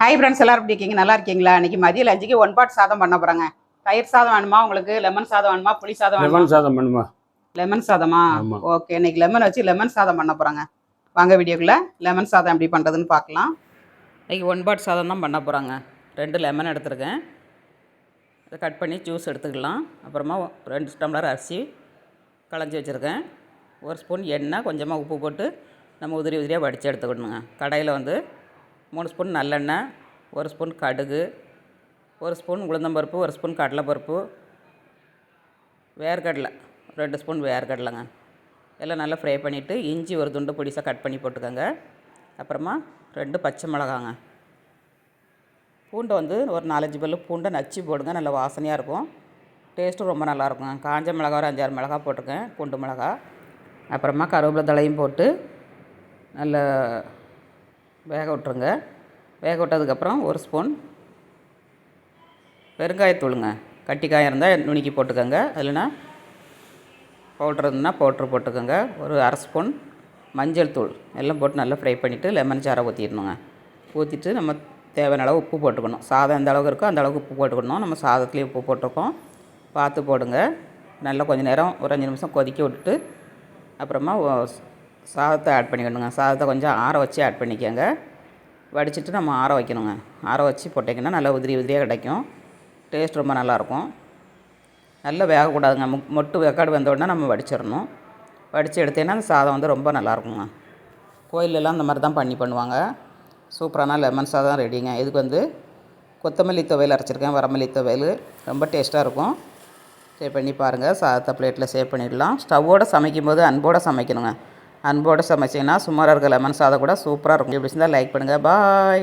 Hi friends, எல்லாரும் எப்படி இருக்கீங்க? நல்லா இருக்கீங்களா? இன்னைக்கு மதிய லஞ்சுக்கு ஒன் பாட் சாதம் பண்ண போகிறேங்க. தயிர் சாதம் வேணுமா உங்களுக்கு? லெமன் சாதம் வேணுமா? புளி சாதம் வேணுமா? லெமன் சாதம் பண்ணுமா? லெமன் சாதமா? ஓகே, இன்னைக்கு லெமன் வச்சு லெமன் சாதம் பண்ண போகிறேங்க. வாங்க வீடியோக்குள்ளே லெமன் சாதம் எப்படி பண்ணுறதுன்னு பார்க்கலாம். இன்னைக்கு ஒன் பாட் சாதம் தான் பண்ண போகிறாங்க. 2 லெமன் எடுத்துருக்கேன். இதை கட் பண்ணி ஜூஸ் எடுத்துக்கலாம். அப்புறமா 2 டம்ளர் அரிசி களைஞ்சி வச்சுருக்கேன். 1 ஸ்பூன் எண்ணெய், கொஞ்சமாக உப்பு போட்டு நம்ம உதிரி உதிரியாக வடித்து எடுத்துக்கணுங்க. கடையில் 3 ஸ்பூன் நல்லெண்ணெய், 1 ஸ்பூன் கடுகு, 1 ஸ்பூன் உளுந்தம்பருப்பு, 1 ஸ்பூன் கடலைப்பருப்பு, வேர்க்கடலை 2 ஸ்பூன் வேர்க்கடலைங்க. எல்லாம் நல்லா ஃப்ரை பண்ணிவிட்டு இஞ்சி ஒரு துண்டு பொடிசாக கட் பண்ணி போட்டுக்கோங்க. அப்புறமா 2 பச்சை மிளகாங்க. பூண்டை ஒரு 4-5 பல்லு பூண்டை நச்சு போடுங்க. நல்லா வாசனையாக இருக்கும். டேஸ்ட்டும் ரொம்ப நல்லாயிருக்குங்க. காஞ்ச மிளகா ஒரு 5-6 மிளகா போட்டிருக்கேன், பூண்டு மிளகா. அப்புறமா கருவேப்பிலை தழையும் போட்டு நல்லா வேக விட்ருங்க. வேக விட்டதுக்கப்புறம் 1 ஸ்பூன் பெருங்காயத்தூளுங்க. கட்டிக்காயம் இருந்தால் நுணுக்கி போட்டுக்கோங்க. இல்லைன்னா பவுட்ரு இருந்தால் பவுட்ரு போட்டுக்கோங்க. ஒரு 1/2 ஸ்பூன் மஞ்சள் தூள் எல்லாம் போட்டு நல்லா ஃப்ரை பண்ணிவிட்டு லெமன் சாரை ஊற்றிடணுங்க. ஊற்றிட்டு நம்ம தேவையான அளவு உப்பு போட்டுக்கணும். சாதம் எந்த அளவுக்கு இருக்கோ அந்த அளவுக்கு உப்பு போட்டுக்கணும். நம்ம சாதத்துலேயும் உப்பு போட்டிருக்கோம், பார்த்து போடுங்க. நல்லா கொஞ்சம் நேரம் ஒரு 5 நிமிஷம் கொதிக்க விட்டுட்டு அப்புறமா சாதத்தை ஆட் பண்ணிக்கணுங்க. சாதத்தை கொஞ்சம் ஆற வச்சு ஆட் பண்ணிக்கோங்க. வடிச்சிட்டு நம்ம ஆற வைக்கணுங்க. ஆற வச்சு போட்டிங்கன்னா நல்லா உதிரி உதிரியாக கிடைக்கும். டேஸ்ட் ரொம்ப நல்லாயிருக்கும். நல்லா வேகக்கூடாதுங்க. மொட்டு வேக்காடு வந்தோடனே நம்ம வடிச்சிடணும். வடித்து எடுத்தேன்னா அந்த சாதம் ரொம்ப நல்லாயிருக்குங்க. கோயிலெல்லாம் இந்த மாதிரி தான் பண்ணுவாங்க. சூப்பரான லெமன் சாதம் ரெடிங்க. இதுக்கு கொத்தமல்லி துவையல் அரைச்சிருக்கேன், வரமல்லி துவையல் ரொம்ப டேஸ்ட்டாக இருக்கும். சேவ் பண்ணி பாருங்கள். சாதத்தை பிளேட்டில் சேவ் பண்ணிடலாம். ஸ்டவ்வோடு சமைக்கும்போது அன்போடு சமைக்கணுங்க. அன்போடு சமைச்சிங்கன்னா சுமாராக இருக்க லெமன் சாதம் கூட சூப்பராக இருக்கும். இப்படி இருந்தால் லைக் பண்ணுங்கள். பாய்.